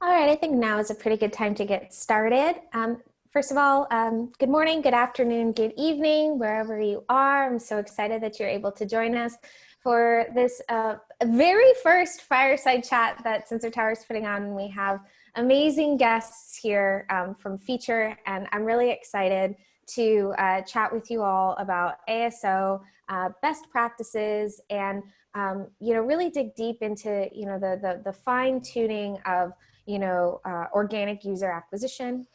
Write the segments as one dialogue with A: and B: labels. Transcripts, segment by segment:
A: All right, I think now is a pretty good time to get started. First of all, good morning, good afternoon, good evening, wherever you are. I'm so excited that you're able to join us for this very first fireside chat that Sensor Tower is putting on. We have amazing guests here from Phiture, and I'm really excited to chat with you all about ASO best practices and really dig deep into the fine tuning of organic user acquisition.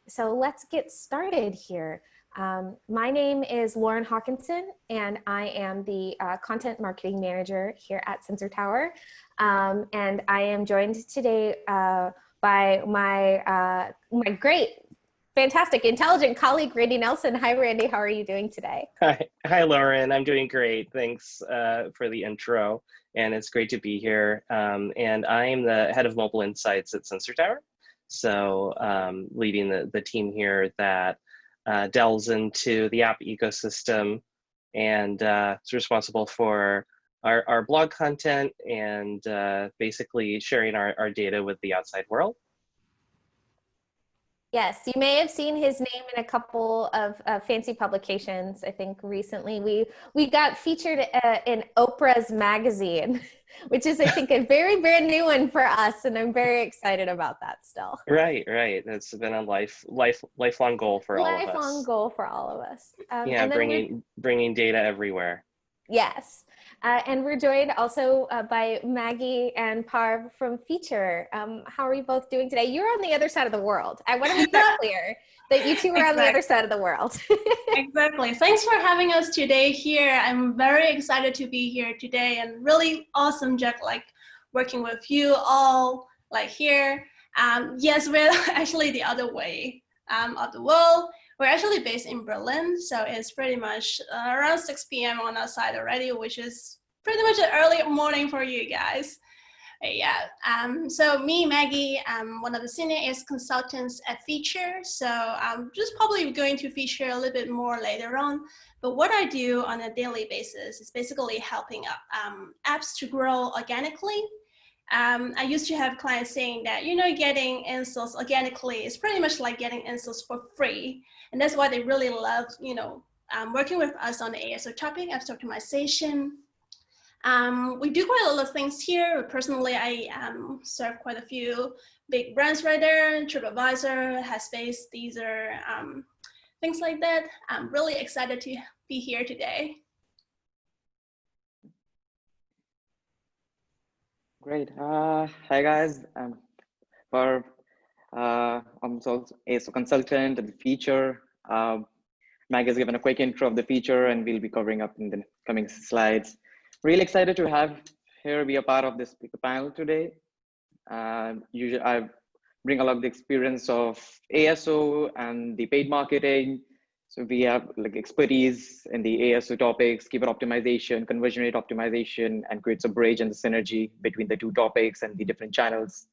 A: So let's get started here. My name is Lauren Hawkinson, and I am the content marketing manager here at Sensor Tower. And I am joined today by my great, fantastic, intelligent colleague, Randy Nelson. Hi, Randy. How are you doing today?
B: Hi, Lauren. I'm doing great. Thanks for the intro. And it's great to be here. And I am the head of mobile insights at Sensor Tower. So leading the team here that delves into the app ecosystem and is responsible for our blog content and basically sharing our data with the outside world.
A: Yes, you may have seen his name in a couple of fancy publications. I think recently we got featured in Oprah's magazine, which is, I think, a very brand new one for us, and I'm very excited about that still.
B: Right. It's been a lifelong goal for all of us.
A: Lifelong goal for all of us.
B: Yeah, and bringing data everywhere.
A: Yes. And we're joined also by Maggie and Parv from Phiture. How are you both doing today? You're on the other side of the world. I want to make that clear, that you two are on the other side of the world.
C: Exactly. Thanks for having us today here. I'm very excited to be here today, and really awesome, Jack, working with you all here. Yes, we're actually the other way of the world. We're actually based in Berlin, so it's pretty much around 6 p.m. on our side already, which is pretty much an early morning for you guys. So me, Maggie, I'm one of the senior AS consultants at Phiture, so I'm just probably going to feature a little bit more later on. But what I do on a daily basis is basically helping apps to grow organically. I used to have clients saying that, getting installs organically is pretty much like getting installs for free. And that's why they really love, working with us on the ASO topic, app optimization. We do quite a lot of things here. Personally, I serve quite a few big brands right there, TripAdvisor, Headspace, these are things like that. I'm really excited to be here today.
D: Great. Hi guys. I'm Parv. I'm also a consultant at the Phiture. Mag has given a quick intro of the Phiture, and we'll be covering up in the coming slides. Really excited to have here be a part of this panel today. Usually I bring along the experience of ASO and the paid marketing. So we have expertise in the ASO topics, keyword optimization, conversion rate optimization, and creates a bridge and the synergy between the two topics and the different channels.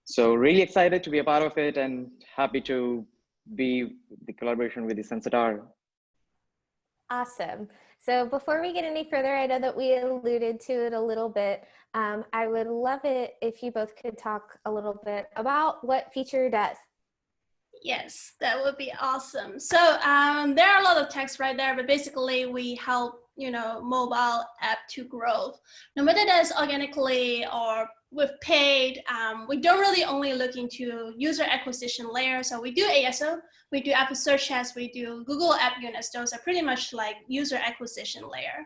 D: So really excited to be a part of it and happy to be the collaboration with the Sensor Tower.
A: Awesome. So before we get any further, I know that we alluded to it a little bit. I would love it if you both could talk a little bit about what Phiture does.
C: Yes, that would be awesome. So there are a lot of text right there, but basically we help, mobile app to grow. No matter that's organically or with paid, we don't really only look into user acquisition layer. So we do ASO, we do Apple Search Ads, we do Google App Units. Those are pretty much like user acquisition layer.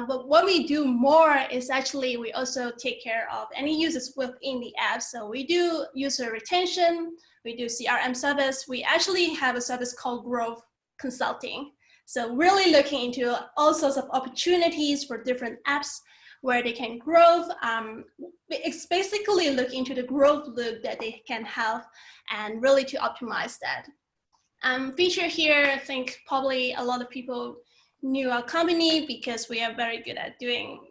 C: But what we do more is actually we also take care of any users within the app. So we do user retention, we do CRM service. We actually have a service called Growth Consulting. So really looking into all sorts of opportunities for different apps where they can grow. It's basically looking into the growth loop that they can have and really to optimize that. Phiture here, I think probably a lot of people knew our company because we are very good at doing,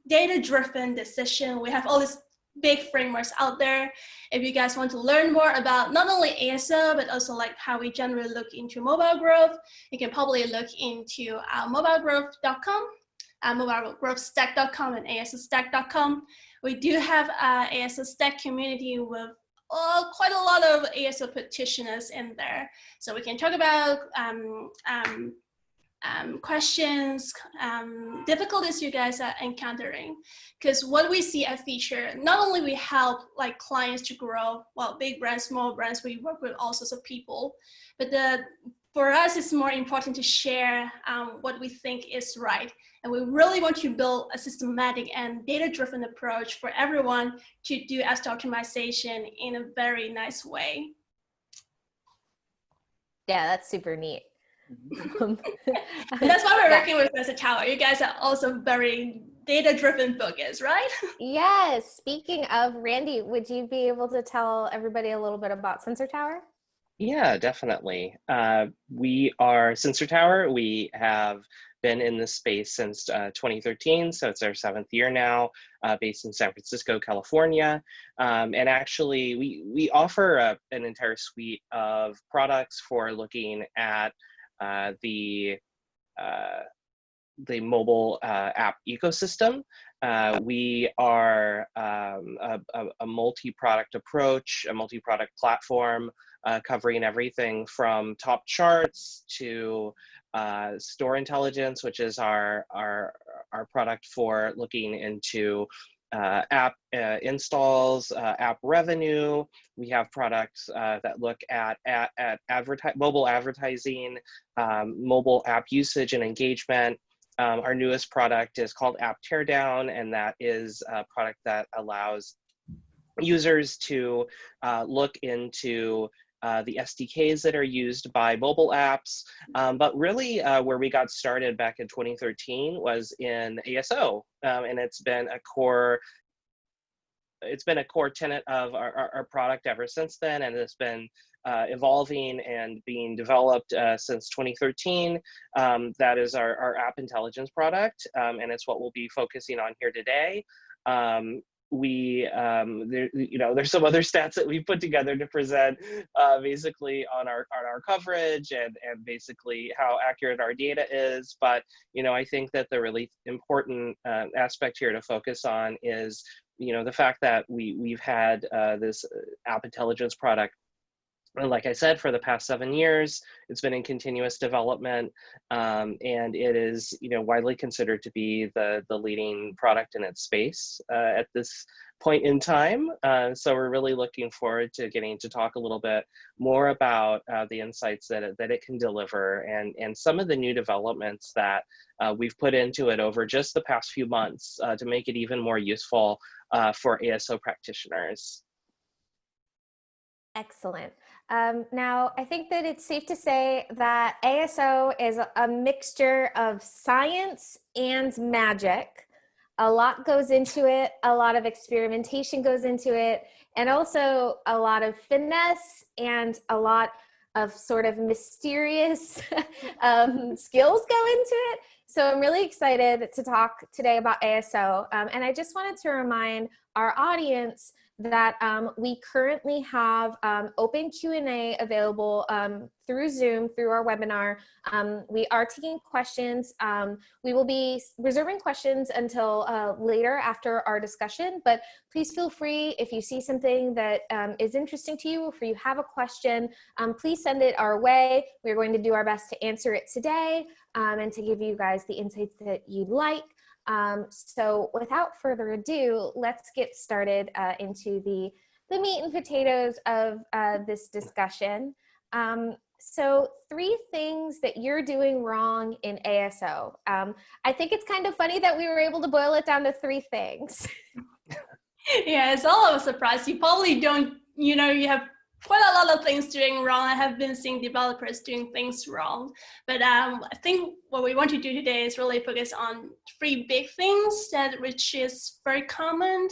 C: data-driven decision. We have all these big frameworks out there. If you guys want to learn more about not only ASO, but also how we generally look into mobile growth, you can probably look into mobilegrowth.com. mobile growth stack.com and ASOstack.com. We do have ASO Stack community with quite a lot of ASO practitioners in there. So we can talk about questions, difficulties you guys are encountering. Because what we see at Phiture, not only we help like clients to grow, well, big brands, small brands, we work with all sorts of people, but for us, it's more important to share what we think is right. And we really want to build a systematic and data-driven approach for everyone to do SEO optimization in a very nice way.
A: Yeah, that's super neat.
C: And that's why we're working with Sensor Tower. You guys are also very data-driven focused, right?
A: Yes. Speaking of, Randy, would you be able to tell everybody a little bit about Sensor Tower?
B: Yeah, definitely. We are Sensor Tower. We have been in this space since 2013, so it's our 7th year now, based in San Francisco, California. And actually, we offer an entire suite of products for looking at the mobile app ecosystem. We are a multi-product approach, a multi-product platform, covering everything from top charts to store intelligence, which is our product for looking into app installs, app revenue. We have products that look at mobile advertising, mobile app usage and engagement. Our newest product is called App Teardown, and that is a product that allows users to look into the SDKs that are used by mobile apps. But really where we got started back in 2013 was in ASO, and it's been a core tenet of our product ever since then, and it's been evolving and being developed since 2013. That is our app intelligence product, and it's what we'll be focusing on here today. There's some other stats that we put together to present basically on our coverage and basically how accurate our data is. But I think that the really important aspect here to focus on is the fact that we've had this app intelligence product, like I said, for the past 7 years. It's been in continuous development, and it is widely considered to be the leading product in its space at this point in time. So we're really looking forward to getting to talk a little bit more about the insights that it can deliver, and some of the new developments that we've put into it over just the past few months to make it even more useful for ASO practitioners.
A: Excellent. Now, I think that it's safe to say that ASO is a mixture of science and magic. A lot goes into it, a lot of experimentation goes into it, and also a lot of finesse and a lot of sort of mysterious skills go into it. So I'm really excited to talk today about ASO. And I just wanted to remind our audience that we currently have open Q&A available through Zoom, through our webinar. We are taking questions. We will be reserving questions until later after our discussion, but please feel free, if you see something that is interesting to you, if you have a question, please send it our way. We're going to do our best to answer it today and to give you guys the insights that you'd like. So without further ado, let's get started into the meat and potatoes of this discussion. So 3 things that you're doing wrong in ASO. I think it's kind of funny that we were able to boil it down to 3 things.
C: Yeah, it's all of a surprise. You probably don't, you have quite a lot of things doing wrong. I have been seeing developers doing things wrong. But I think what we want to do today is really focus on 3 big things which is very common,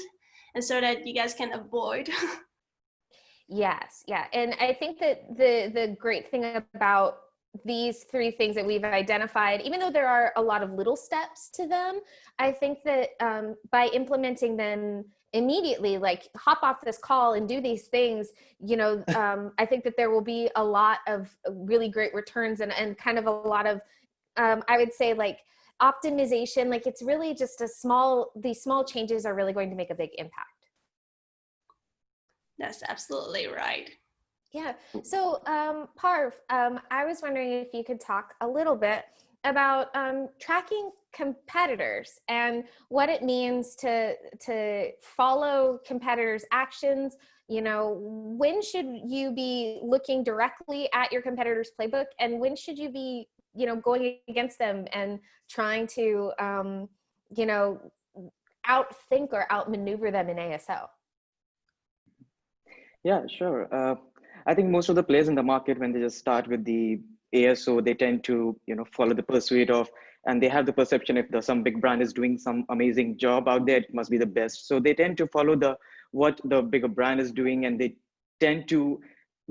C: and so that you guys can avoid.
A: Yes, yeah. And I think that the great thing about these 3 things that we've identified, even though there are a lot of little steps to them, I think that by implementing them immediately, like hop off this call and do these things, I think that there will be a lot of really great returns and kind of a lot of, I would say, like optimization, like it's really just these small changes are really going to make a big impact.
C: That's absolutely right.
A: Yeah. So, Parv, I was wondering if you could talk a little bit about tracking competitors and what it means to follow competitors' actions. You know, when should you be looking directly at your competitor's playbook, and when should you be, you know, going against them and trying to, you know, outthink or outmaneuver them in ASO?
D: Yeah, sure. I think most of the players in the market, when they just start with the ASO, they tend to, follow the pursuit of, and they have the perception if some big brand is doing some amazing job out there, it must be the best. So they tend to follow what the bigger brand is doing, and they tend to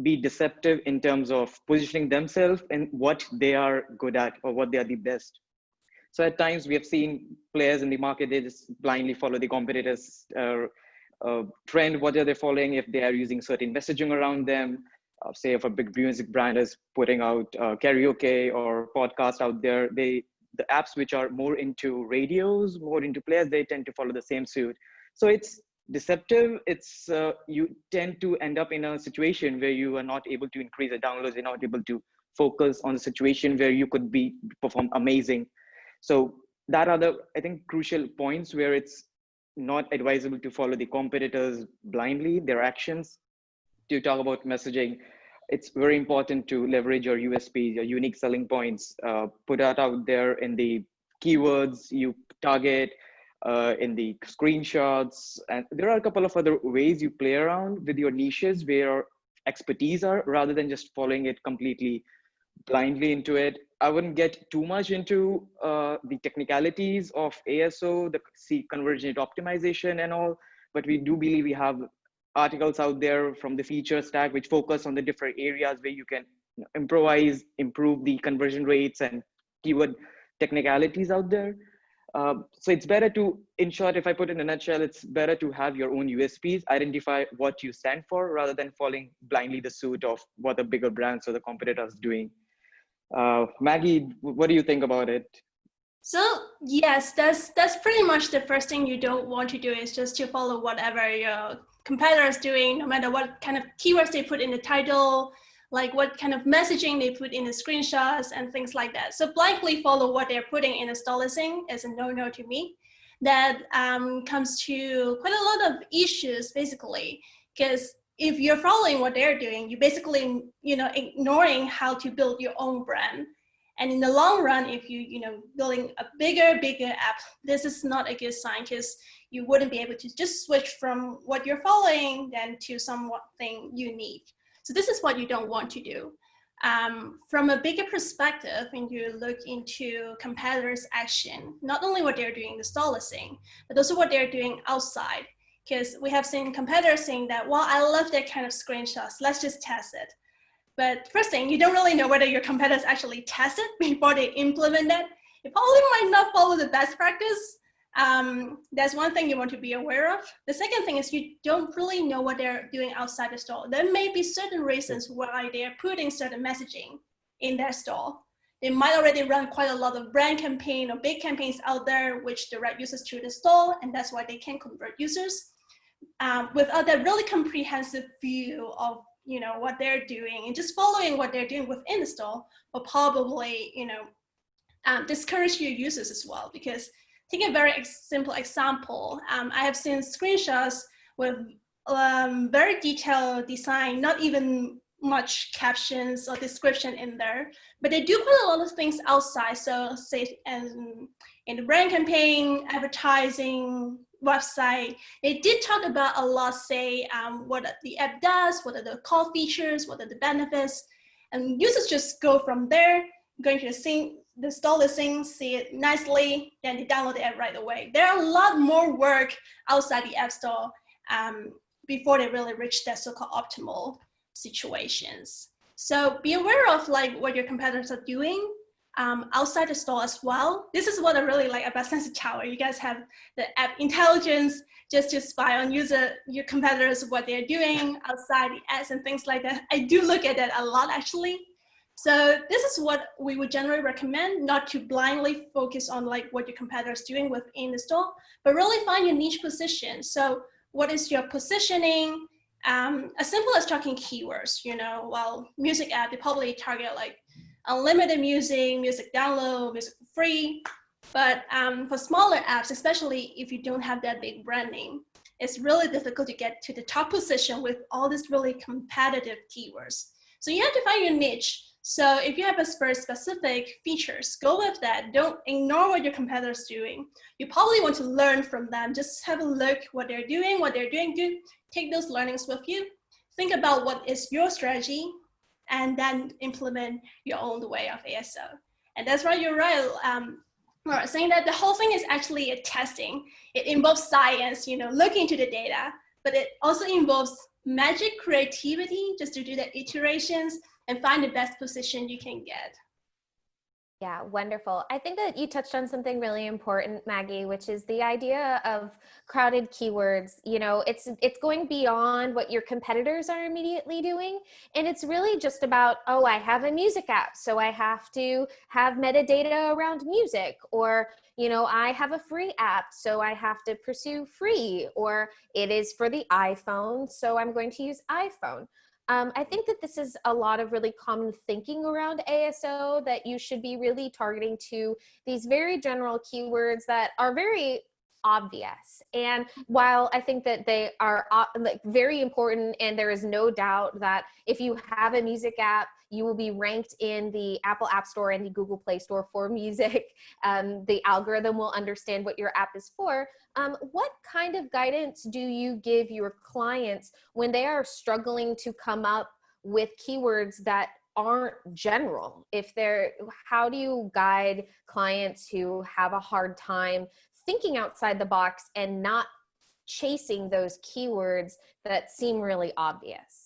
D: be deceptive in terms of positioning themselves and what they are good at or what they are the best. So at times we have seen players in the market, they just blindly follow the competitors' trend. What are they following? If they are using certain messaging around them, say if a big music brand is putting out karaoke or podcast out there, the apps which are more into radios, more into players, they tend to follow the same suit. So it's deceptive. It's you tend to end up in a situation where you are not able to increase the downloads, you're not able to focus on the situation where you could perform amazing. So that are the, I think, crucial points where it's not advisable to follow the competitors blindly, their actions. To talk about messaging, it's very important to leverage your USPs, your unique selling points, put that out there in the keywords you target, in the screenshots. And there are a couple of other ways you play around with your niches where your expertise are, rather than just following it completely blindly into it. I wouldn't get too much into the technicalities of ASO, the convergent optimization and all, but we do believe we have articles out there from the feature stack which focus on the different areas where you can improvise, improve the conversion rates and keyword technicalities out there. So it's better to, in short, if I put in a nutshell, it's better to have your own USPs, identify what you stand for, rather than following blindly the suit of what the bigger brands or the competitors doing. Maggie, what do you think about it?
C: So yes, that's pretty much the first thing you don't want to do, is just to follow whatever your competitor is doing, no matter what kind of keywords they put in the title, like what kind of messaging they put in the screenshots and things like that. So blindly follow what they're putting in a store listing is a no-no to me. That comes to quite a lot of issues, basically, because if you're following what they're doing, you're basically, ignoring how to build your own brand. And in the long run, if building a bigger app, this is not a good sign, because you wouldn't be able to just switch from what you're following then to something unique. So this is what you don't want to do. From a bigger perspective, when you look into competitors' action, not only what they're doing in the store listing, but also what they're doing outside. Because we have seen competitors saying that, well, I love that kind of screenshots, let's just test it. But first thing, you don't really know whether your competitors actually test it before they implement it. You probably might not follow the best practice. That's one thing you want to be aware of. The second thing is you don't really know what they're doing outside the store. There may be certain reasons why they're putting certain messaging in their store. They might already run quite a lot of brand campaign or big campaigns out there, which direct users to the store, and that's why they can convert users. Without that really comprehensive view of what they're doing, and just following what they're doing within the store will probably discourage your users as well. Because take a very simple example. I have seen screenshots with very detailed design, not even much captions or description in there, but they do quite a lot of things outside. So say in the brand campaign, advertising, website, they did talk about a lot, say what the app does, what are the core features, what are the benefits, and users just go from there, going to the store listing, see it nicely, then they download the app right away. There are a lot more work outside the app store before they really reach that so-called optimal situations. So be aware of what your competitors are doing outside the store as well. This is what I really like about Sensor Tower. You guys have the app intelligence just to spy on your competitors, what they're doing outside the ads and things like that. I do look at that a lot, actually, So this is what we would generally recommend, not to blindly focus on like what your competitor is doing within the store, but really find your niche position. So what is your positioning? As simple as talking keywords, you know, well, music app, they probably target like unlimited music, music download, music for free. But for smaller apps, especially if you don't have that big brand name, it's really difficult to get to the top position with all these really competitive keywords. So you have to find your niche. So if you have a very specific features, go with that. Don't ignore what your competitors doing. You probably want to learn from them. Just have a look what they're doing good. Take those learnings with you. Think about what is your strategy, and then implement your own way of ASO. And that's right, you're right. Laura, saying that the whole thing is actually a testing. It involves science, you know, looking into the data, but it also involves magic creativity just to do the iterations and find the best position you can get.
A: Yeah, wonderful. I think that you touched on something really important, Maggie, which is the idea of crowded keywords. You know, it's going beyond what your competitors are immediately doing. And it's really just about, oh, I have a music app, so I have to have metadata around music, or, you know, I have a free app, so I have to pursue free, or it is for the iPhone, so I'm going to use iPhone. I think that this is a lot of really common thinking around ASO, that you should be really targeting to these very general keywords that are very obvious. And while I think that they are like very important, and there is no doubt that if you have a music app, you will be ranked in the Apple App Store and the Google Play Store for music. The algorithm will understand what your app is for. What kind of guidance do you give your clients when they are struggling to come up with keywords that aren't general? How do you guide clients who have a hard time thinking outside the box and not chasing those keywords that seem really obvious?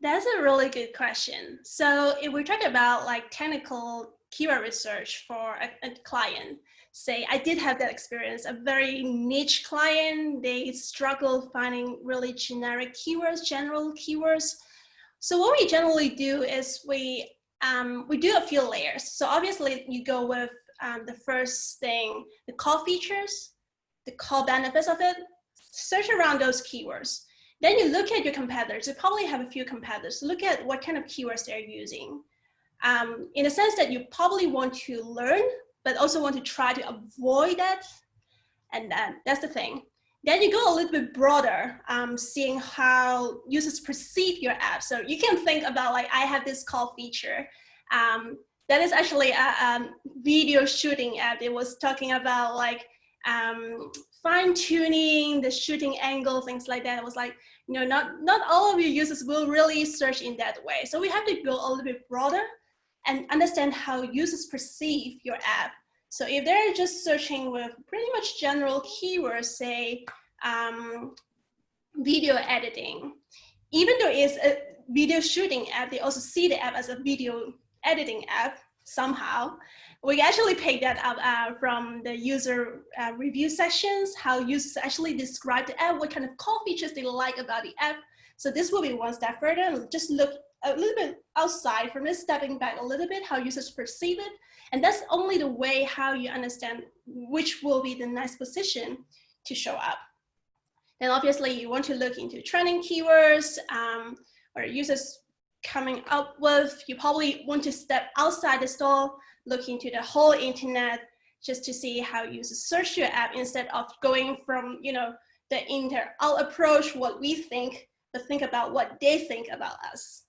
C: That's a really good question. So if we talk about like technical keyword research for a client, say I did have that experience, a very niche client, they struggle finding really generic keywords, general keywords. So what we generally do is we do a few layers. So obviously you go with the first thing, the core features, the core benefits of it, search around those keywords. Then you look at your competitors. You probably have a few competitors. Look at what kind of keywords they're using. In a sense that you probably want to learn, but also want to try to avoid that. And that's the thing. Then you go a little bit broader, seeing how users perceive your app. So you can think about like, I have this call feature. That is actually a video shooting app. It was talking about like fine tuning the shooting angle, things like that. It was like, you know, not all of your users will really search in that way. So we have to go a little bit broader and understand how users perceive your app. So if they're just searching with pretty much general keywords, say video editing, even though it's a video shooting app, they also see the app as a video editing app somehow. We actually pick that up from the user review sections, how users actually describe the app, what kind of core features they like about the app. So this will be one step further, and just look a little bit outside from it, stepping back a little bit, how users perceive it. And that's only the way how you understand which will be the next position to show up. Then obviously you want to look into trending keywords or users coming up with. You probably want to step outside the store, look into the whole internet, just to see how users search your app instead of going from, you know, the in-out approach, what we think, but think about what they think about us.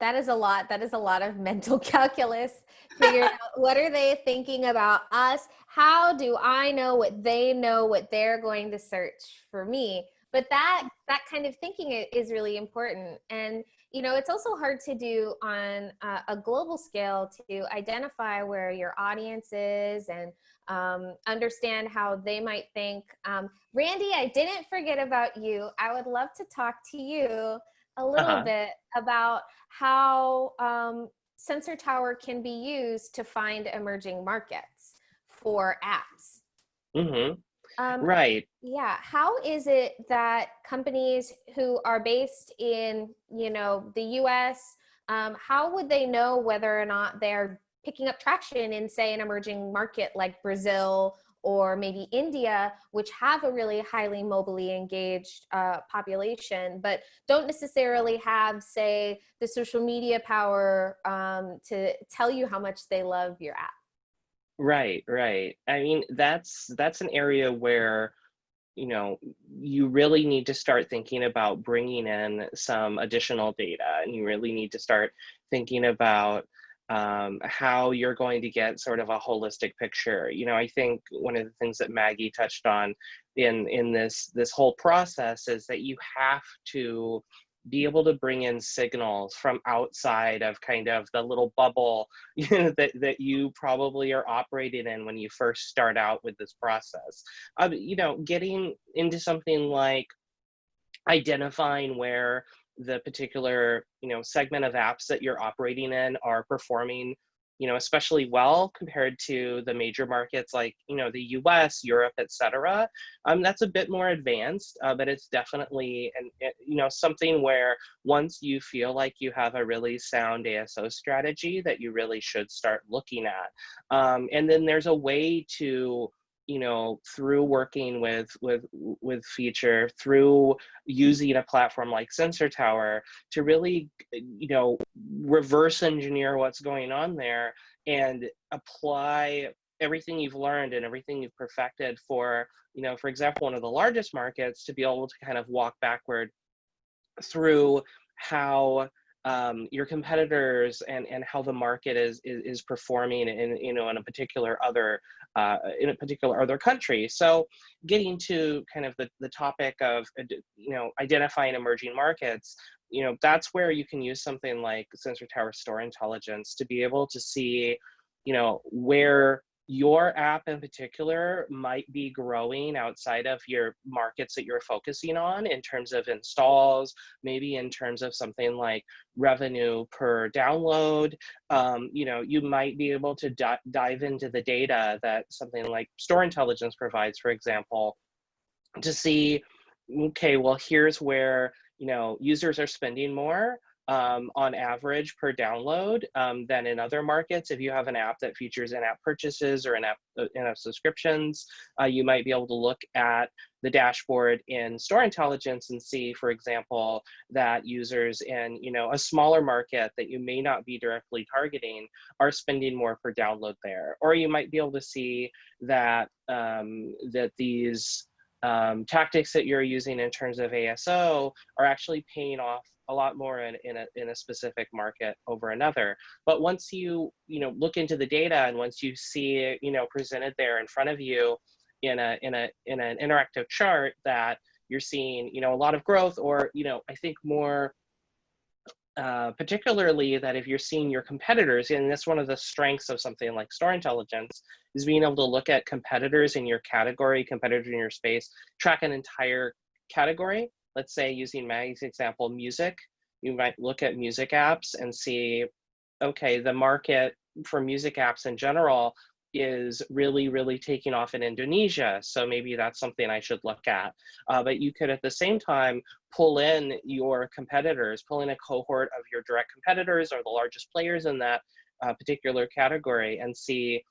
A: That is a lot. That is a lot of mental calculus. Figuring out what are they thinking about us? How do I know what they know, what they're going to search for me? But that kind of thinking is really important. And, you know, it's also hard to do on a global scale to identify where your audience is and understand how they might think. Randy, I didn't forget about you. I would love to talk to you a little bit about how Sensor Tower can be used to find emerging markets for apps.
B: Mm-hmm. Right.
A: Yeah. How is it that companies who are based in, the US, how would they know whether or not they're picking up traction in, say, an emerging market like Brazil or maybe India, which have a really highly mobily engaged population, but don't necessarily have, say, the social media power to tell you how much they love your app?
B: Right, right. I mean, that's an area where, you really need to start thinking about bringing in some additional data, and you really need to start thinking about how you're going to get sort of a holistic picture. I think one of the things that Maggie touched on in this whole process is that you have to be able to bring in signals from outside of kind of the little bubble that you probably are operating in when you first start out with this process. Getting into something like identifying where the particular segment of apps that you're operating in are performing especially well compared to the major markets like the US, Europe, etc. That's a bit more advanced, but it's definitely something where once you feel like you have a really sound ASO strategy that you really should start looking at. And then there's a way to through working with Phiture, through using a platform like Sensor Tower to really, reverse engineer what's going on there and apply everything you've learned and everything you've perfected for, for example, one of the largest markets, to be able to kind of walk backward through how your competitors and how the market is performing in a particular other country. So getting to kind of the topic of identifying emerging markets, that's where you can use something like Sensor Tower Store Intelligence to be able to see where your app in particular might be growing outside of your markets that you're focusing on in terms of installs, maybe in terms of something like revenue per download. You might be able to dive into the data that something like Store Intelligence provides, for example, to see, okay, well, here's where users are spending more on average per download than in other markets. If you have an app that features in-app purchases or in-app subscriptions, you might be able to look at the dashboard in Store Intelligence and see, for example, that users in a smaller market that you may not be directly targeting are spending more per download there. Or you might be able to see that that these tactics that you're using in terms of ASO are actually paying off a lot more in a specific market over another. But once you look into the data and once you see it presented there in front of you in an interactive chart that you're seeing a lot of growth, or I think more particularly that if you're seeing your competitors, and that's one of the strengths of something like Store Intelligence, is being able to look at competitors in your category, competitors in your space, track an entire category. Let's say, using Maggie's example, music, you might look at music apps and see, okay, the market for music apps in general is really, really taking off in Indonesia. So maybe that's something I should look at. But you could at the same time pull in your competitors, pull in a cohort of your direct competitors or the largest players in that particular category and see,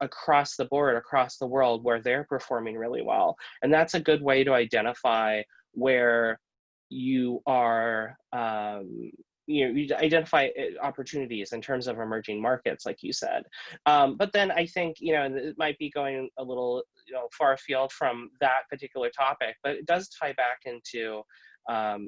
B: across the board, across the world, where they're performing really well. And that's a good way to identify where you are, you identify opportunities in terms of emerging markets, like you said. But then I think, it might be going a little, far afield from that particular topic, but it does tie back into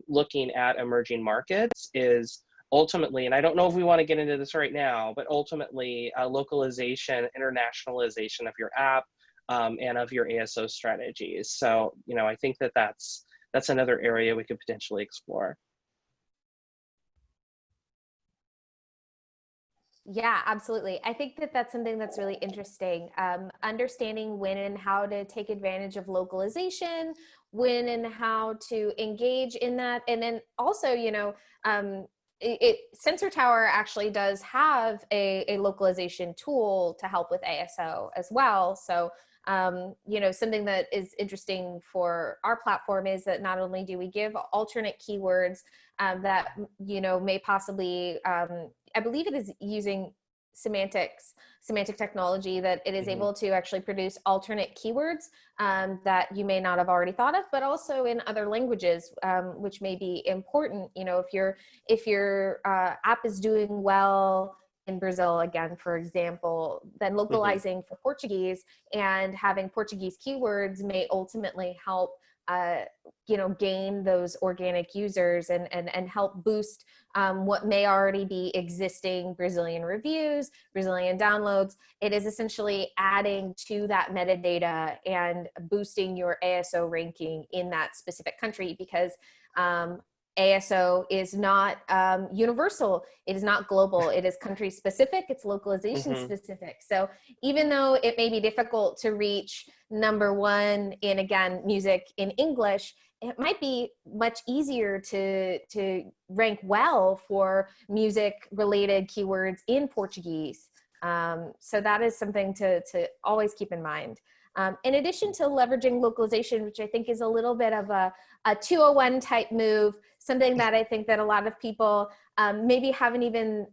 B: looking at emerging markets is ultimately, and I don't know if we want to get into this right now, but ultimately localization, internationalization of your app and of your ASO strategies. So, I think that's another area we could potentially explore.
A: Yeah, absolutely. I think that that's something that's really interesting. Understanding when and how to take advantage of localization, when and how to engage in that. And then also, Sensor Tower actually does have a localization tool to help with ASO as well. So You know, something that is interesting for our platform is that not only do we give alternate keywords that, you know, may possibly, I believe it is using semantic technology, that it is able to actually produce alternate keywords that you may not have already thought of, but also in other languages, which may be important. You know, if your app is doing well in Brazil, again, for example, then localizing for Portuguese and having Portuguese keywords may ultimately help you know, gain those organic users and help boost what may already be existing Brazilian reviews, Brazilian downloads. It is essentially adding to that metadata and boosting your ASO ranking in that specific country, because ASO is not universal. It is not global. It is country specific. It's localization specific. So even though it may be difficult to reach #1 in, again, music in English, it might be much easier to rank well for music related keywords in Portuguese. So that is something to always keep in mind. In addition to leveraging localization, which I think is a little bit of a 201 type move, something that I think that a lot of people maybe haven't even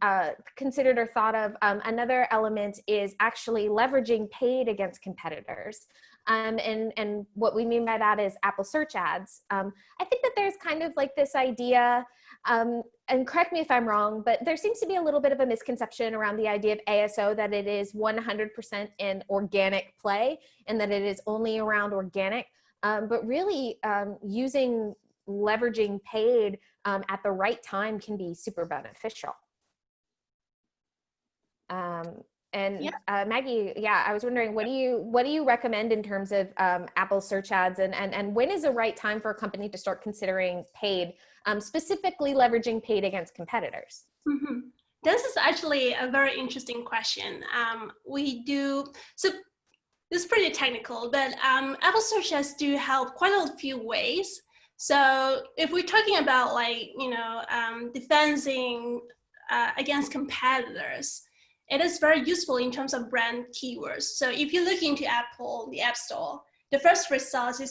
A: considered or thought of. Another element is actually leveraging paid against competitors. And what we mean by that is Apple search ads. I think that there's kind of like this idea, and correct me if I'm wrong, but there seems to be a little bit of a misconception around the idea of ASO, that it is 100% an organic play and that it is only around organic. But really leveraging paid at the right time can be super beneficial. Maggie, yeah, I was wondering, what do you recommend in terms of Apple search ads, and when is the right time for a company to start considering paid, specifically leveraging paid against competitors?
C: This is actually a very interesting question. So this is pretty technical, but Apple search ads do help quite a few ways. So if we're talking about, like, you know, defending against competitors, it is very useful in terms of brand keywords. So if you look into Apple, the App Store, the first result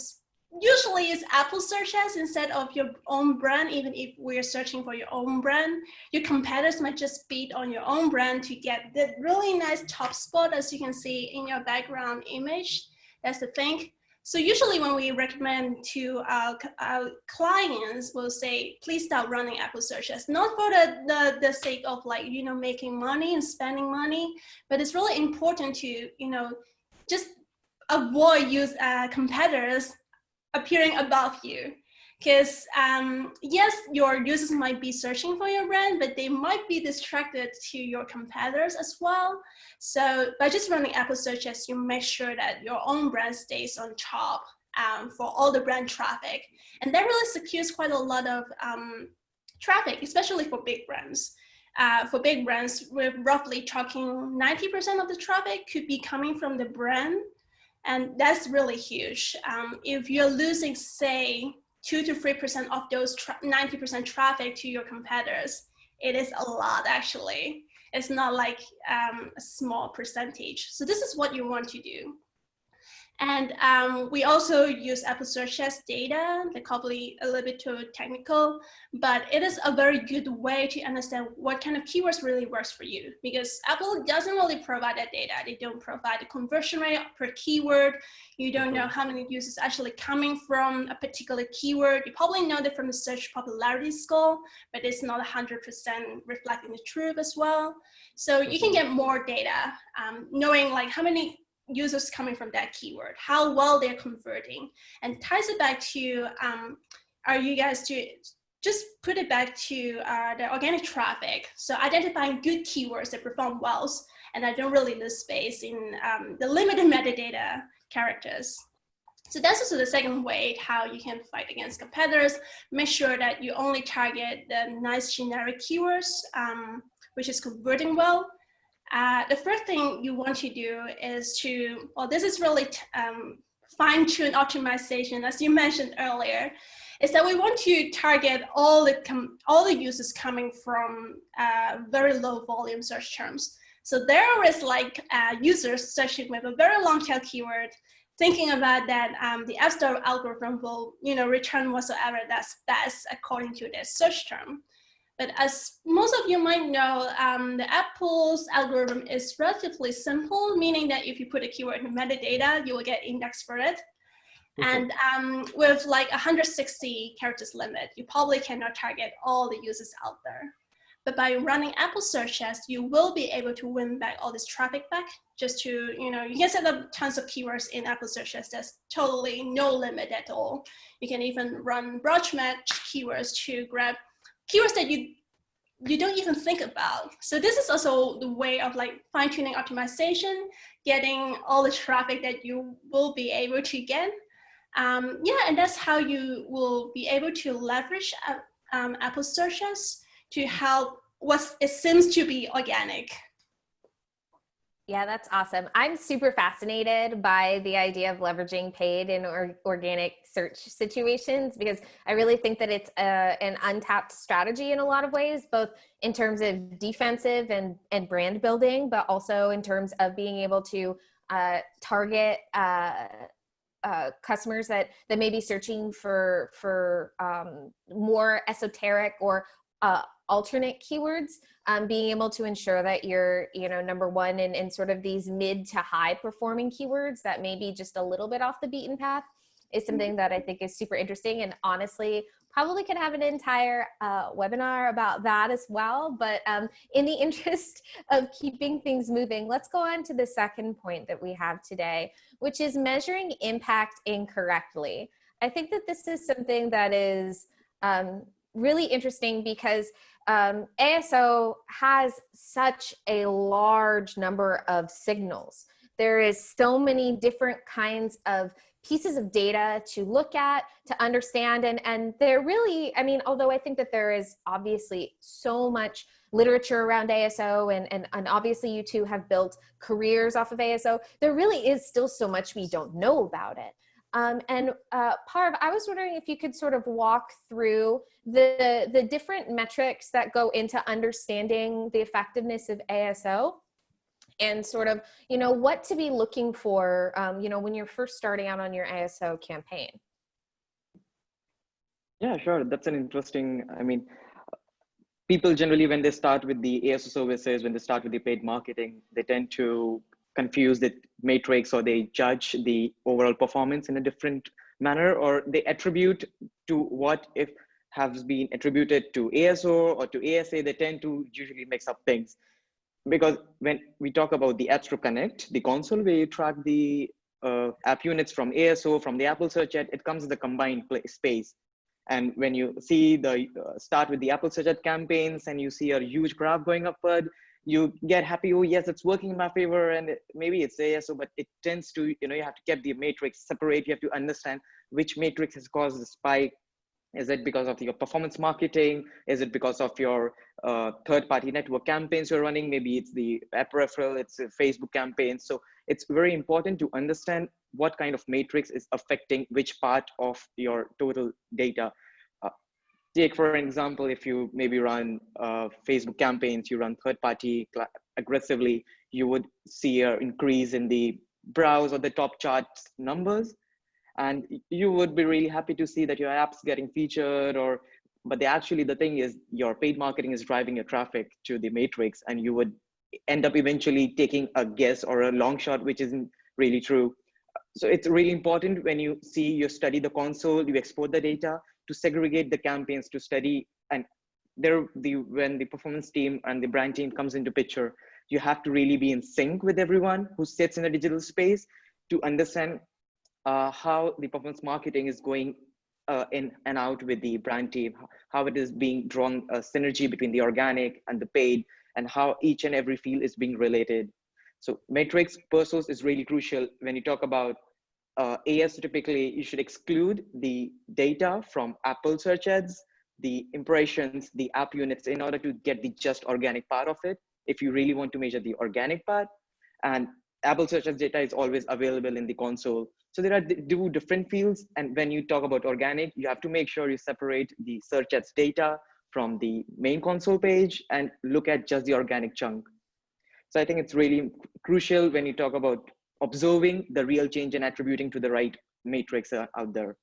C: usually is Apple search ads instead of your own brand. Even if we're searching for your own brand, your competitors might just beat on your own brand to get the really nice top spot, as you can see in your background image. That's the thing. So usually when we recommend to our clients, we'll say, please start running Apple search ads, not for the sake of, like, you know, making money and spending money, but it's really important to, you know, just avoid competitors appearing above you. Because yes, your users might be searching for your brand, but they might be distracted to your competitors as well. So by just running Apple search ads, you make sure that your own brand stays on top for all the brand traffic. And that really secures quite a lot of traffic, especially for big brands. For big brands, we're roughly talking 90% of the traffic could be coming from the brand. And that's really huge. If you're losing, say, 2 to 3% of those 90% traffic to your competitors, it is a lot, actually. It's not like a small percentage. So this is what you want to do. And we also use Apple search ads data. They're probably a little bit too technical, but it is a very good way to understand what kind of keywords really works for you, because Apple doesn't really provide that data. They don't provide the conversion rate per keyword. You don't know how many users actually coming from a particular keyword. You probably know that from the search popularity score, but it's not 100% reflecting the truth as well. So you can get more data, knowing like how many users coming from that keyword, how well they're converting, and ties it back to, are you guys to just put it back to the organic traffic. So identifying good keywords that perform well and that don't really lose space in the limited metadata characters. So that's also the second way how you can fight against competitors. Make sure that you only target the nice generic keywords, which is converting well. The first thing you want to do is to, well, this is really fine-tuned optimization, as you mentioned earlier, is that we want to target all the users coming from very low volume search terms. So there is like users searching with a very long tail keyword, thinking about that the App Store algorithm will, return whatsoever that's best according to their search term. But as most of you might know, the Apple's algorithm is relatively simple, meaning that if you put a keyword in metadata, you will get indexed for it. And with like 160 characters limit, you probably cannot target all the users out there. But by running Apple search ads, you will be able to win back all this traffic back. Just to, you can set up tons of keywords in Apple search ads. There's totally no limit at all. You can even run broad match keywords to grab keywords that you don't even think about. So this is also the way of like fine-tuning optimization, getting all the traffic that you will be able to get. And that's how you will be able to leverage Apple search ads to help what it seems to be organic.
A: Yeah, that's awesome. I'm super fascinated by the idea of leveraging paid in organic search situations, because I really think that it's an untapped strategy in a lot of ways, both in terms of defensive and brand building, but also in terms of being able to target customers that may be searching for more esoteric or alternate keywords, being able to ensure that you're, number one in sort of these mid to high performing keywords that may be just a little bit off the beaten path is something that I think is super interesting, and honestly probably could have an entire webinar about that as well. But in the interest of keeping things moving, let's go on to the second point that we have today, which is measuring impact incorrectly. I think that this is something that is really interesting because ASO has such a large number of signals. There is so many different kinds of pieces of data to look at, to understand, and they're really, although I think that there is obviously so much literature around ASO, and obviously you two have built careers off of ASO, there really is still so much we don't know about it. Parv, I was wondering if you could sort of walk through the different metrics that go into understanding the effectiveness of ASO, and sort of, what to be looking for, when you're first starting out on your ASO campaign.
D: Yeah, sure. That's an interesting, people generally, when they start with the ASO services, when they start with the paid marketing, they tend to confuse the matrix, or they judge the overall performance in a different manner, or they attribute to what if has been attributed to ASO or to ASA. They tend to usually mix up things, because when we talk about the App Store Connect, the console where you track the app units from ASO, from the Apple Search Ad, it comes as a combined space. And when you see the start with the Apple Search Ad campaigns and you see a huge graph going upward, you get happy, oh yes, it's working in my favor, and maybe it's ASO, but it tends to, you have to keep the matrix separate. You have to understand which matrix has caused the spike. Is it because of your performance marketing? Is it because of your third-party network campaigns you're running? Maybe it's the app referral, it's a Facebook campaign. So it's very important to understand what kind of matrix is affecting which part of your total data. Take for example, if you maybe run Facebook campaigns, you run third-party aggressively, you would see an increase in the browse or the top charts numbers. And you would be really happy to see that your app's getting featured, but actually the thing is your paid marketing is driving your traffic to the matrix, and you would end up eventually taking a guess or a long shot, which isn't really true. So it's really important when you study the console, you export the data to segregate the campaigns, to study, and when the performance team and the brand team comes into picture, you have to really be in sync with everyone who sits in a digital space to understand how the performance marketing is going in and out with the brand team, how it is being drawn a synergy between the organic and the paid, and how each and every field is being related. So matrix per source is really crucial. When you talk about ASO, typically you should exclude the data from Apple search ads, the impressions, the app units, in order to get the just organic part of it, if you really want to measure the organic part. And Apple search ads data is always available in the console. So there are two different fields. And when you talk about organic, you have to make sure you separate the search ads data from the main console page and look at just the organic chunk. So I think it's really crucial when you talk about observing the real change and attributing to the right matrix out there.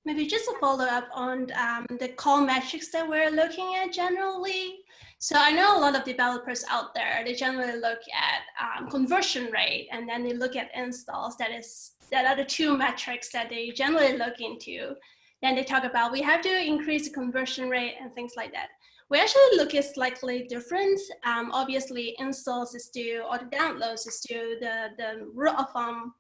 C: Maybe just a follow up on the core metrics that we're looking at generally. So I know a lot of developers out there, they generally look at conversion rate, and then they look at installs. That are the two metrics that they generally look into. Then they talk about we have to increase the conversion rate and things like that. We actually look at slightly different. Obviously, installs is due, or the downloads is due, the rule of thumb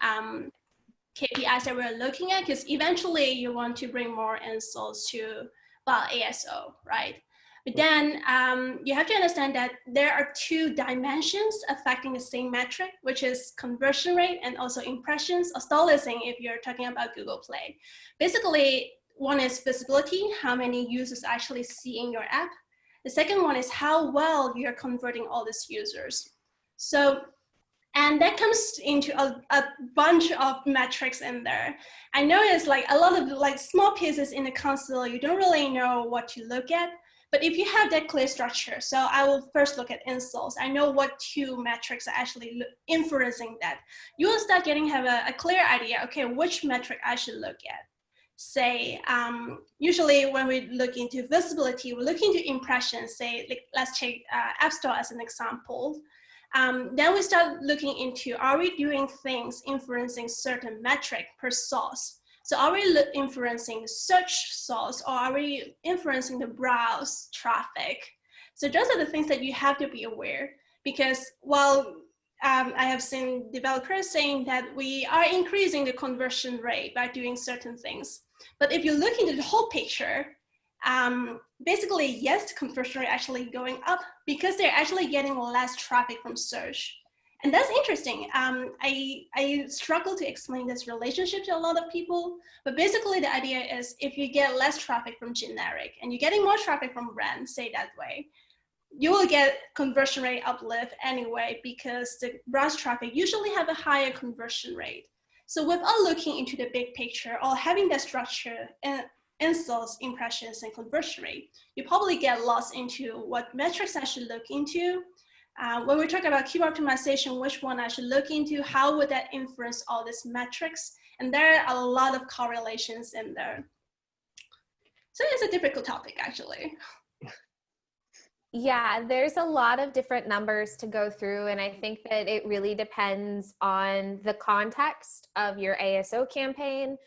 C: KPIs that we're looking at, because eventually you want to bring more installs to, well, ASO, right? But then you have to understand that there are two dimensions affecting the same metric, which is conversion rate and also impressions or stall listing if you're talking about Google Play. Basically, one is visibility, how many users actually see in your app. The second one is how well you're converting all these users. So, and that comes into a bunch of metrics in there. I noticed like a lot of like small pieces in the console, you don't really know what to look at. But if you have that clear structure, so I will first look at installs. I know what two metrics are actually influencing that. You will start have a clear idea, okay, which metric I should look at. Say, usually when we look into visibility, we look into impressions, say, like, let's take App Store as an example. Then we start looking into, are we doing things influencing certain metric per source? So are we influencing search source, or are we influencing the browse traffic? So those are the things that you have to be aware, because while I have seen developers saying that we are increasing the conversion rate by doing certain things. But if you look into the whole picture, basically, yes, the conversion rate actually going up because they're actually getting less traffic from search. And that's interesting. I struggle to explain this relationship to a lot of people, but basically the idea is if you get less traffic from generic and you're getting more traffic from brand, say that way, you will get conversion rate uplift anyway, because the browse traffic usually have a higher conversion rate. So without looking into the big picture or having that structure and installs, impressions, and conversion rate, you probably get lost into what metrics I should look into. When we talk about keyword optimization, which one I should look into, how would that influence all these metrics? And there are a lot of correlations in there. So it's a difficult topic, actually.
A: Yeah, there's a lot of different numbers to go through, and I think that it really depends on the context of your ASO campaign.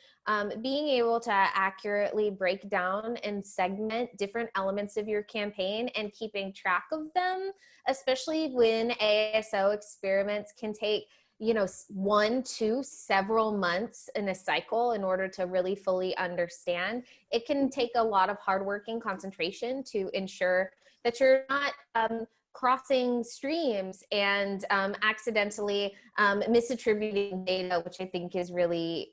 A: Being able to accurately break down and segment different elements of your campaign and keeping track of them, especially when ASO experiments can take 1 to several months in a cycle in order to really fully understand. It can take a lot of hard work and concentration to ensure that you're not crossing streams and accidentally misattributing data, which I think is really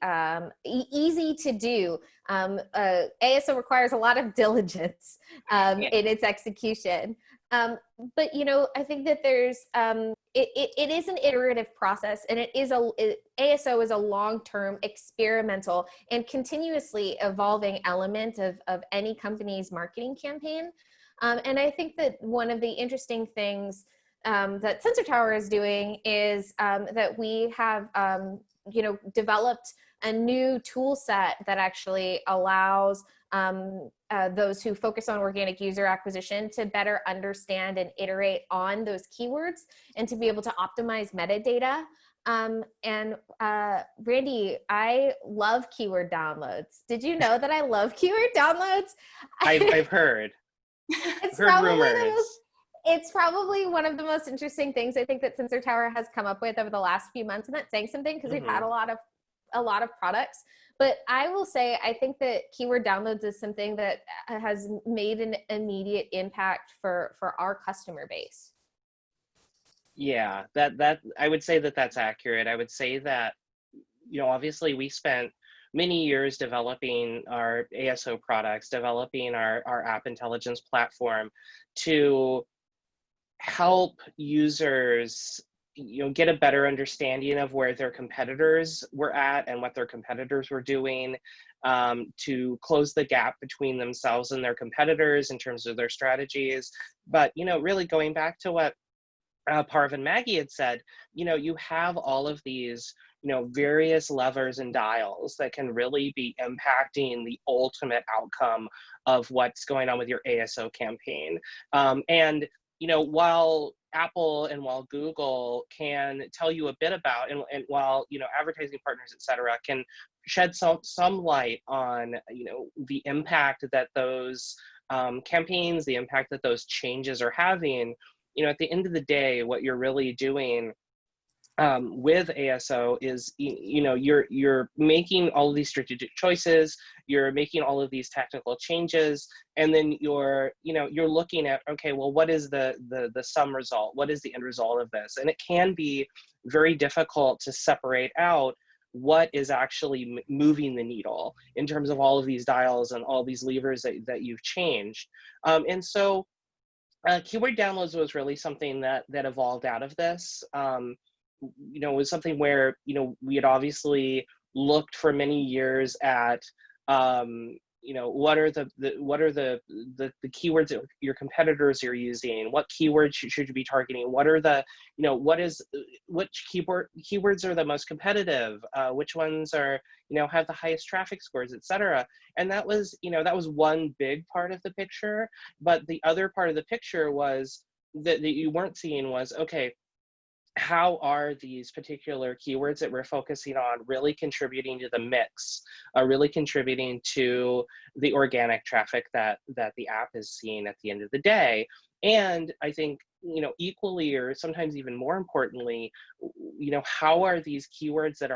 A: easy to do. ASO requires a lot of diligence in its execution. But I think that there's it is an iterative process, and ASO is a long-term experimental and continuously evolving element of any company's marketing campaign. And I think that one of the interesting things that Sensor Tower is doing is that we have, developed a new tool set that actually allows those who focus on organic user acquisition to better understand and iterate on those keywords and to be able to optimize metadata. Randy, I love keyword downloads. Did you know that I love keyword downloads?
B: I've heard.
A: It's
B: Probably
A: one of the most interesting things I think that Sensor Tower has come up with over the last few months, and that's saying something because we've had a lot of products. But I will say, I think that keyword downloads is something that has made an immediate impact for our customer base.
B: Yeah, that I would say that that's accurate. I would say that, obviously we spent many years developing our ASO products, developing our app intelligence platform to help users, get a better understanding of where their competitors were at and what their competitors were doing, to close the gap between themselves and their competitors in terms of their strategies. But, really going back to what Parv and Maggie had said, you have all of these, various levers and dials that can really be impacting the ultimate outcome of what's going on with your ASO campaign. And, while Apple and while Google can tell you a bit about, and while, advertising partners, et cetera, can shed some light on, the impact that those campaigns, the impact that those changes are having, at the end of the day, what you're really doing with ASO is, you're making all of these strategic choices, you're making all of these technical changes, and then you're looking at, okay, well, what is the sum result? What is the end result of this? And it can be very difficult to separate out what is actually moving the needle in terms of all of these dials and all these levers that you've changed. And so keyword downloads was really something that evolved out of this. It was something where, we had obviously looked for many years at, what are the keywords that your competitors are using? What keywords should you be targeting? What are the, which keywords are the most competitive? Which ones are, have the highest traffic scores, et cetera. And that was, that was one big part of the picture. But the other part of the picture was that you weren't seeing was, okay, how are these particular keywords that we're focusing on really contributing to the mix, really contributing to the organic traffic that the app is seeing at the end of the day? And I think, equally, or sometimes even more importantly, how are these keywords that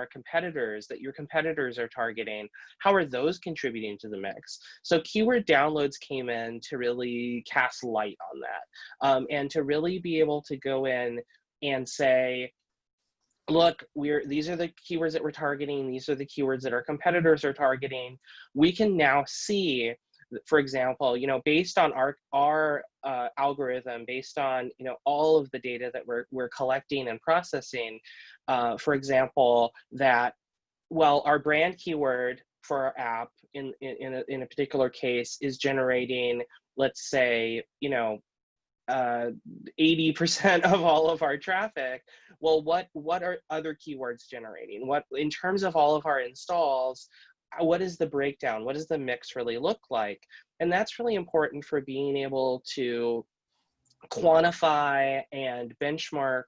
B: your competitors are targeting, how are those contributing to the mix? So keyword downloads came in to really cast light on that, and to really be able to go in and say, look, these are the keywords that we're targeting, these are the keywords that our competitors are targeting. We can now see, for example, based on our algorithm, based on all of the data that we're collecting and processing, for example, that, well, our brand keyword for our app in a particular case is generating, let's say, 80% of all of our traffic. Well, what are other keywords generating? What, in terms of all of our installs, what is the breakdown? What does the mix really look like? And that's really important for being able to quantify and benchmark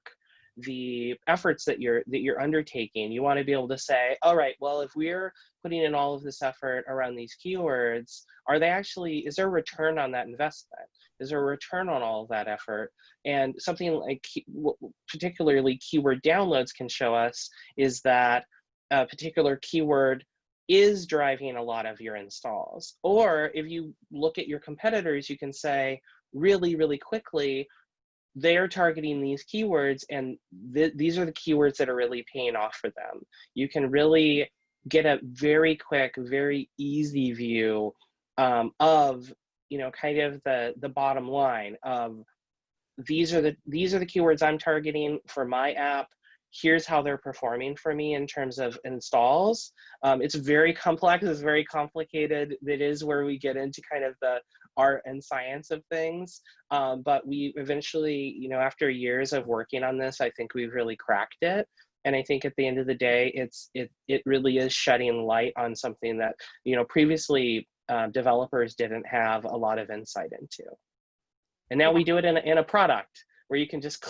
B: the efforts that you're undertaking. You want to be able to say, all right, well, if we're putting in all of this effort around these keywords, is there a return on that investment? Is there a return on all of that effort? And something like particularly keyword downloads can show us is that a particular keyword is driving a lot of your installs. Or if you look at your competitors, you can say really, really quickly, they're targeting these keywords, and these are the keywords that are really paying off for them. You can really get a very quick, very easy view of kind of the bottom line of these are the keywords I'm targeting for my app. Here's how they're performing for me in terms of installs. It's very complex, it's very complicated. It is where we get into kind of the art and science of things. But we eventually, after years of working on this, I think we've really cracked it. And I think at the end of the day, it really is shedding light on something that, previously developers didn't have a lot of insight into. And now we do it in a product where you can just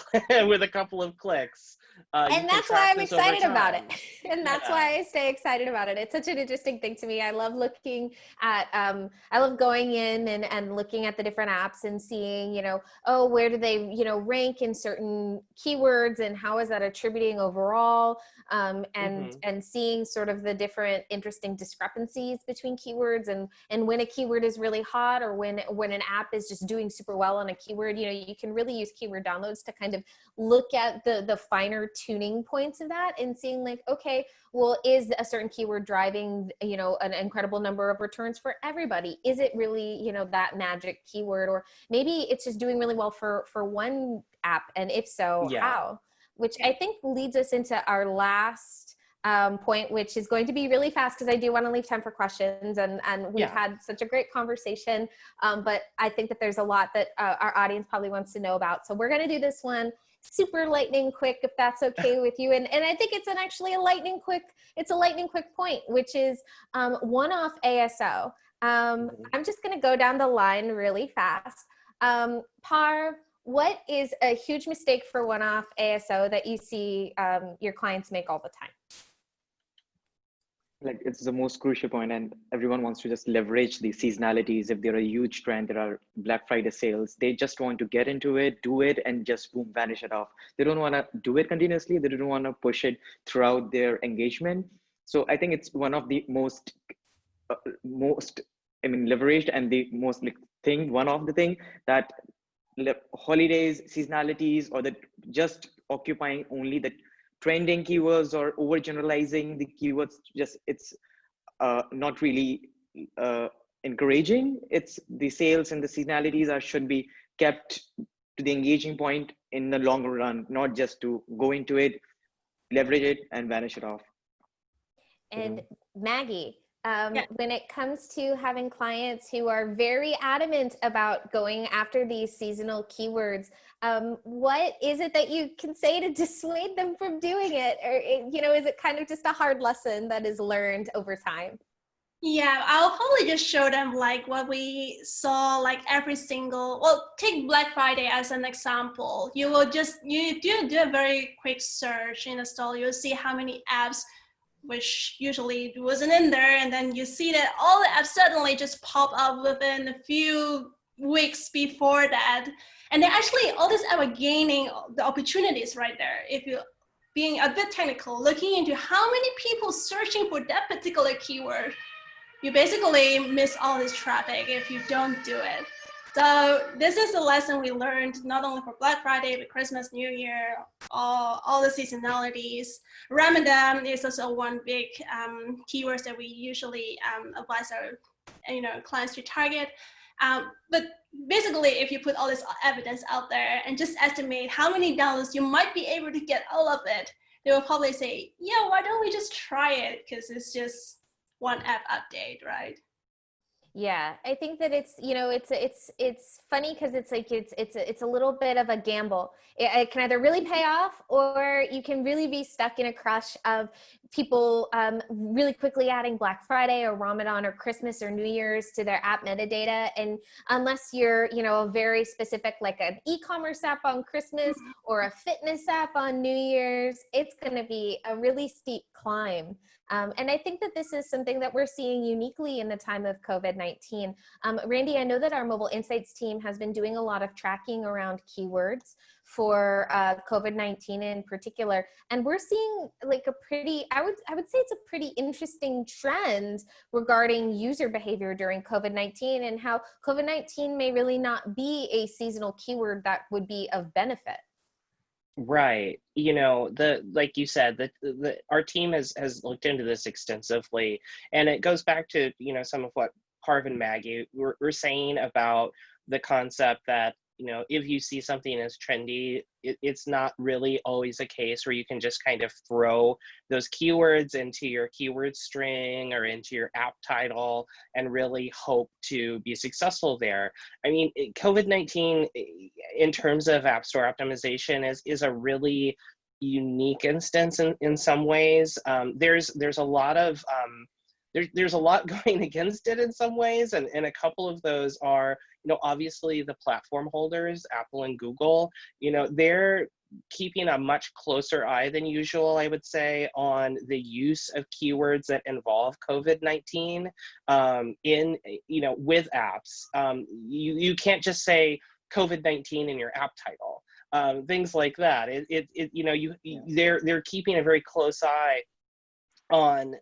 B: with a couple of clicks.
A: And that's why I'm excited about it. And that's why I stay excited about it. It's such an interesting thing to me. I love looking at, I love going in and looking at the different apps and seeing, where do they, rank in certain keywords and how is that attributing overall? And seeing sort of the different interesting discrepancies between keywords and when a keyword is really hot or when an app is just doing super well on a keyword. You can really use keyword downloads to kind of look at the finer tuning points of that and seeing like, okay, well, is a certain keyword driving, an incredible number of returns for everybody? Is it really, that magic keyword? Or maybe it's just doing really well for one app. And if so, how? Which I think leads us into our last point, which is going to be really fast because I do want to leave time for questions. And we've had such a great conversation, but I think that there's a lot that our audience probably wants to know about. So we're going to do this one super lightning quick, if that's okay with you. And I think it's actually a lightning quick point, which is one-off ASO. I'm just going to go down the line really fast. Parv, what is a huge mistake for one-off ASO that you see your clients make all the time?
D: Like, it's the most crucial point, and everyone wants to just leverage the seasonalities. If they're a huge trend, there are Black Friday sales, they just want to get into it, do it, and just boom, vanish it off. They don't want to do it continuously. They don't want to push it throughout their engagement. So I think it's one of the most leveraged, and the most one of the thing that holidays, seasonalities, or the just occupying only the trending keywords or overgeneralizing the keywords, just it's not really encouraging. It's the sales and the seasonalities should be kept to the engaging point in the longer run, not just to go into it, leverage it, and vanish it off.
A: And Maggie, when it comes to having clients who are very adamant about going after these seasonal keywords, what is it that you can say to dissuade them from doing it? Or, is it kind of just a hard lesson that is learned over time?
C: Yeah, I'll probably just show them like what we saw, like every single, well, take Black Friday as an example. You do a very quick search in the store. You'll see how many apps, which usually wasn't in there. And then you see that all the apps suddenly just pop up within a few weeks before that. And then actually all these apps are gaining the opportunities right there. If you being a bit technical, looking into how many people searching for that particular keyword, you basically miss all this traffic if you don't do it. So this is the lesson we learned, not only for Black Friday, but Christmas, New Year, all the seasonalities. Ramadan is also one big keywords that we usually advise our clients to target. But basically, if you put all this evidence out there and just estimate how many downloads you might be able to get all of it, they will probably say, yeah, why don't we just try it? Because it's just one app update, right?
A: Yeah, I think that it's funny because it's a little bit of a gamble. It can either really pay off, or you can really be stuck in a crush of people really quickly adding Black Friday or Ramadan or Christmas or New Year's to their app metadata. And unless you're a very specific, like an e-commerce app on Christmas or a fitness app on New Year's, it's going to be a really steep climb. And I think that this is something that we're seeing uniquely in the time of COVID-19. Randy, I know that our mobile insights team has been doing a lot of tracking around keywords for COVID-19 in particular. And we're seeing like a pretty, I would say it's a pretty interesting trend regarding user behavior during COVID-19 and how COVID-19 may really not be a seasonal keyword that would be of benefit.
B: Right. Like you said, our team has looked into this extensively, and it goes back to, some of what Parv and Maggie were saying about the concept that, if you see something as trendy, it's not really always a case where you can just kind of throw those keywords into your keyword string or into your app title and really hope to be successful there. I mean, COVID-19 in terms of App Store optimization is a really unique instance in some ways. There's a lot of there's a lot going against it in some ways, and a couple of those are, obviously the platform holders, Apple and Google, they're keeping a much closer eye than usual, I would say, on the use of keywords that involve COVID-19 with apps. You can't just say COVID-19 in your app title. Things like that. They're keeping a very close eye on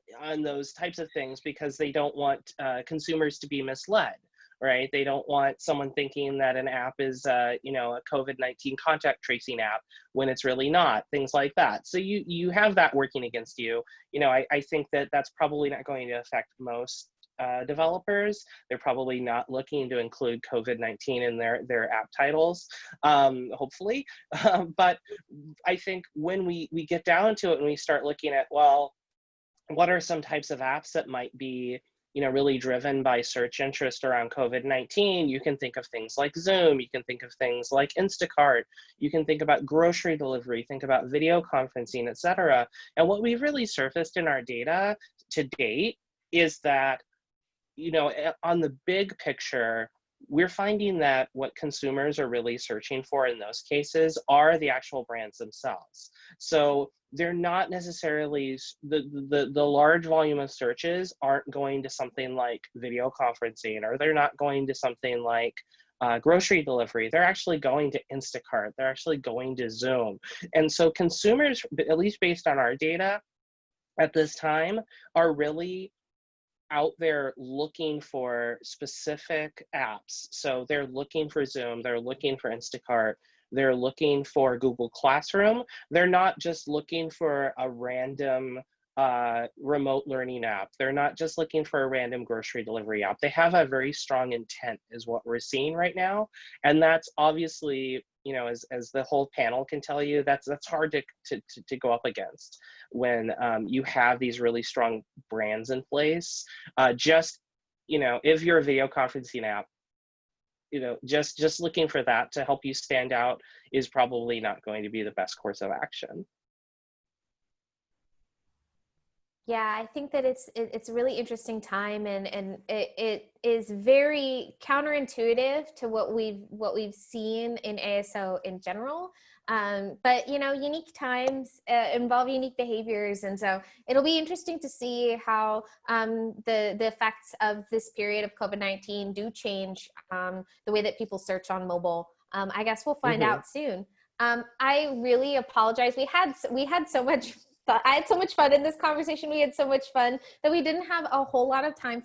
B: those types of things because they don't want consumers to be misled, right? They don't want someone thinking that an app is a COVID-19 contact tracing app when it's really not, things like that. So you have that working against you. I think that's probably not going to affect most developers. They're probably not looking to include COVID-19 in their app titles, hopefully. But I think when we get down to it and we start looking at, well, what are some types of apps that might be really driven by search interest around COVID-19, you can think of things like Zoom, you can think of things like Instacart, you can think about grocery delivery, think about video conferencing, et cetera. And what we've really surfaced in our data to date is that, on the big picture, we're finding that what consumers are really searching for in those cases are the actual brands themselves. So they're not necessarily, the large volume of searches aren't going to something like video conferencing, or they're not going to something like grocery delivery. They're actually going to Instacart. They're actually going to Zoom. And so consumers, at least based on our data at this time, are really out there looking for specific apps. So they're looking for Zoom, they're looking for Instacart, they're looking for Google Classroom. They're not just looking for a random remote learning app. They're not just looking for a random grocery delivery app. They have a very strong intent is what we're seeing right now. And that's obviously, as the whole panel can tell you, that's hard to go up against when you have these really strong brands in place. If you're a video conferencing app, just looking for that to help you stand out is probably not going to be the best course of action.
A: Yeah, I think that it's a really interesting time, and it is very counterintuitive to what we've seen in ASO in general. But unique times involve unique behaviors, and so it'll be interesting to see how the effects of this period of COVID-19 do change the way that people search on mobile. I guess we'll find out soon. I really apologize. We had so much. I had so much fun in this conversation. We had so much fun that we didn't have a whole lot of time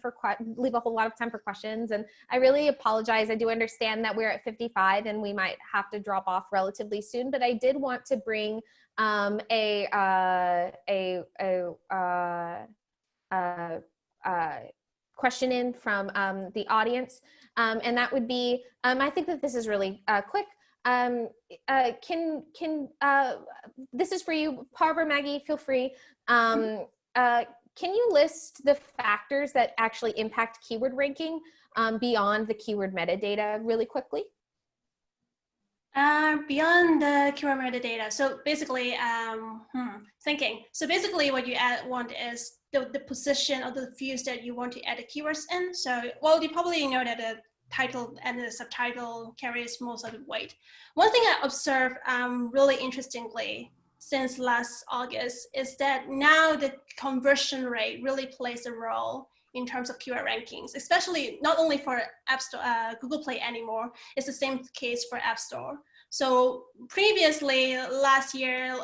A: leave a whole lot of time for questions. And I really apologize. I do understand that we're at 55 and we might have to drop off relatively soon, but I did want to bring a question in from the audience. And that would be, I think that this is really quick. This is for you, Parv or Maggie, feel free. Can you list the factors that actually impact keyword ranking beyond the keyword metadata really quickly?
C: Beyond the keyword metadata. So basically, thinking. So basically what you want is the position of the fields that you want to add the keywords in. So, well, you probably know that the title and the subtitle carries most of the weight. One thing I observed really interestingly since last August is that now the conversion rate really plays a role in terms of keyword rankings, especially not only for App Store, Google Play anymore, it's the same case for App Store. So previously, early last year,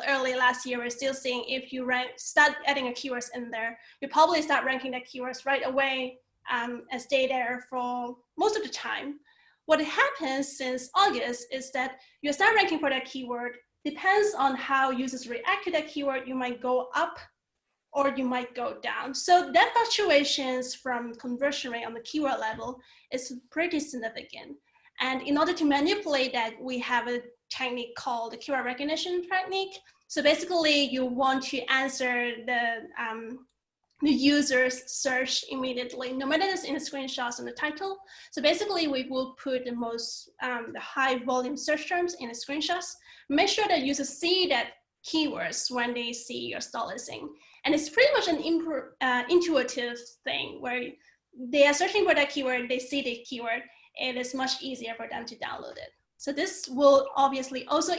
C: we're still seeing if you start adding a keywords in there, you probably start ranking the keywords right away and stay there for most of the time. What happens since August is that you start ranking for that keyword, depends on how users react to that keyword, you might go up or you might go down. So that fluctuations from conversion rate on the keyword level is pretty significant. And in order to manipulate that, we have a technique called the keyword recognition technique. So basically you want to answer the user's search immediately, no matter it's in the screenshots and the title. So basically we will put the most, the high volume search terms in the screenshots, make sure that users see that keywords when they see your stall listing. And it's pretty much an intuitive thing where they are searching for that keyword, they see the keyword, it is much easier for them to download it. So this will obviously also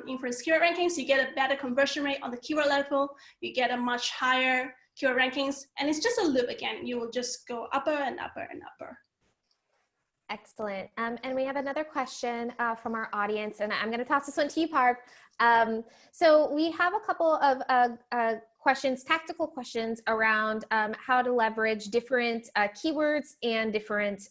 C: influence keyword rankings. You get a better conversion rate on the keyword level, you get a much higher keyword rankings, and it's just a loop again. You will just go upper and upper and upper.
A: Excellent. And we have another question from our audience, and I'm going to toss this one to you, Parv. So we have a couple of questions, tactical questions around how to leverage different keywords and different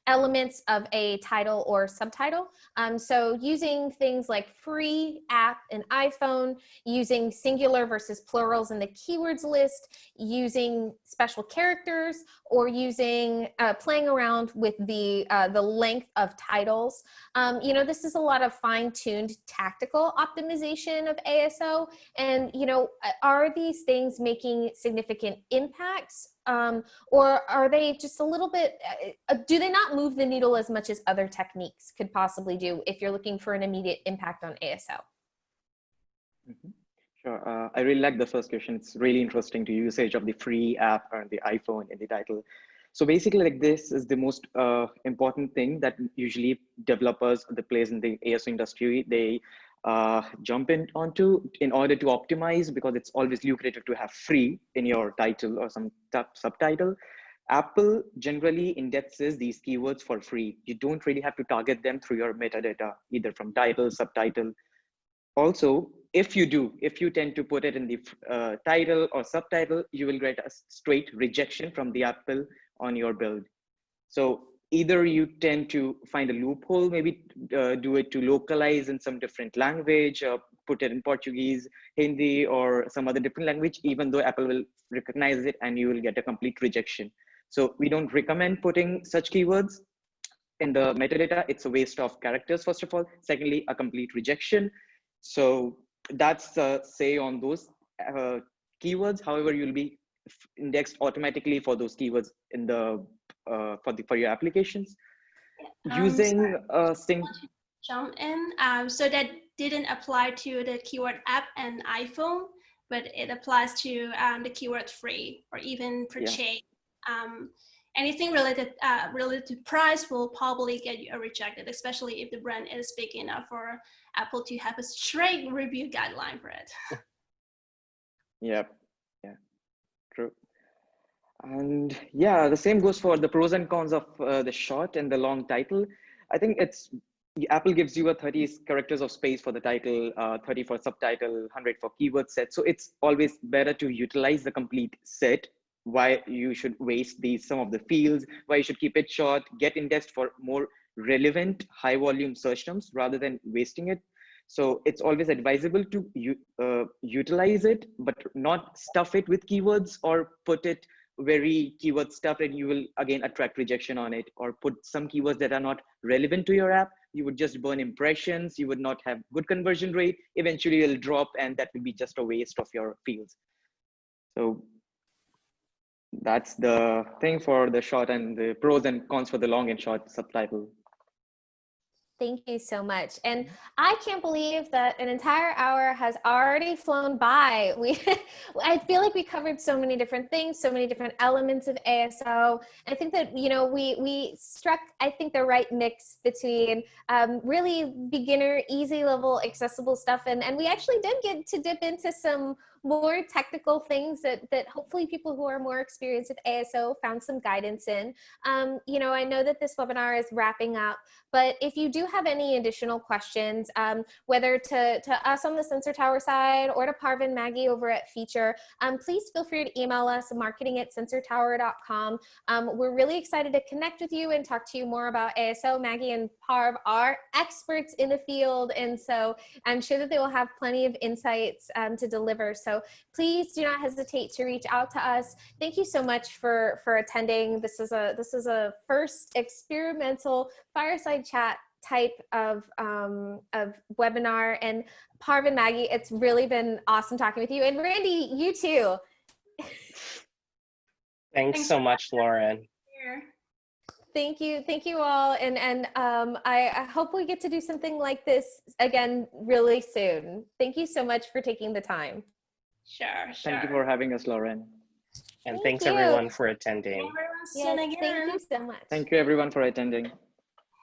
A: elements of a title or subtitle. So using things like free, app, and iPhone, using singular versus plurals in the keywords list, using special characters, or using playing around with the length of titles. This is a lot of fine-tuned tactical optimization of ASO. And, are these things making significant impacts or are they just a little bit, do they not move the needle as much as other techniques could possibly do if you're looking for an immediate impact on ASO?
D: Mhm. Sure. I really like the first question. It's really interesting to usage of the free app on the iPhone in the title. So basically, like this is the most important thing that usually developers, the players in the ASO industry, they jump in onto in order to optimize, because it's always lucrative to have free in your title or some subtitle. Apple generally indexes these keywords for free. You don't really have to target them through your metadata, either from title, subtitle. Also, if you tend to put it in the title or subtitle, you will get a straight rejection from the Apple on your build. So either you tend to find a loophole, maybe do it to localize in some different language, or put it in Portuguese, Hindi, or some other different language, even though Apple will recognize it and you will get a complete rejection. So we don't recommend putting such keywords in the metadata. It's a waste of characters, first of all. Secondly, a complete rejection. So that's say on those keywords. However, you'll be indexed automatically for those keywords in the for your applications. Using
C: jump in. So that didn't apply to the keyword app and iPhone, but it applies to the keyword free or even purchase. Yeah. Anything related to price will probably get you rejected, especially if the brand is big enough for Apple to have a straight review guideline for it.
D: Yep. Yeah. True. And yeah, the same goes for the pros and cons of the short and the long title. I think Apple gives you a 30 characters of space for the title, 30 for subtitle, 100 for keyword set. So it's always better to utilize the complete set. Why you should waste some of the fields, why you should keep it short, get indexed for more relevant high volume search terms rather than wasting it. So it's always advisable to utilize it, but not stuff it with keywords or put it very keyword stuff, and you will again attract rejection on it, or put some keywords that are not relevant to your app. You would just burn impressions, you would not have good conversion rate, eventually it'll drop, and that will be just a waste of your fields. So that's the thing for the short, and the pros and cons for the long and short subtitle.
A: Thank you so much. And I can't believe that an entire hour has already flown by. I feel like we covered so many different things, so many different elements of ASO. I think that, we struck, I think, the right mix between really beginner, easy level, accessible stuff. And we actually did get to dip into some more technical things that hopefully people who are more experienced with ASO found some guidance in. I know that this webinar is wrapping up, but if you do have any additional questions, whether to us on the Sensor Tower side or to Parv and Maggie over at Phiture, please feel free to email us marketing@sensortower.com. We're really excited to connect with you and talk to you more about ASO. Maggie and Parv are experts in the field, and so I'm sure that they will have plenty of insights to deliver. So please do not hesitate to reach out to us. Thank you so much for attending. This is a first experimental fireside chat type of webinar. And Parv and Maggie, it's really been awesome talking with you. And Randy, you too.
B: Thanks so much, Lauren.
A: Thank you all, and I hope we get to do something like this again really soon. Thank you so much for taking the time.
C: Sure.
D: Thank you for having us, Lauren.
B: And thanks everyone for attending.
A: Yes, thank you so much.
D: Thank you everyone for attending.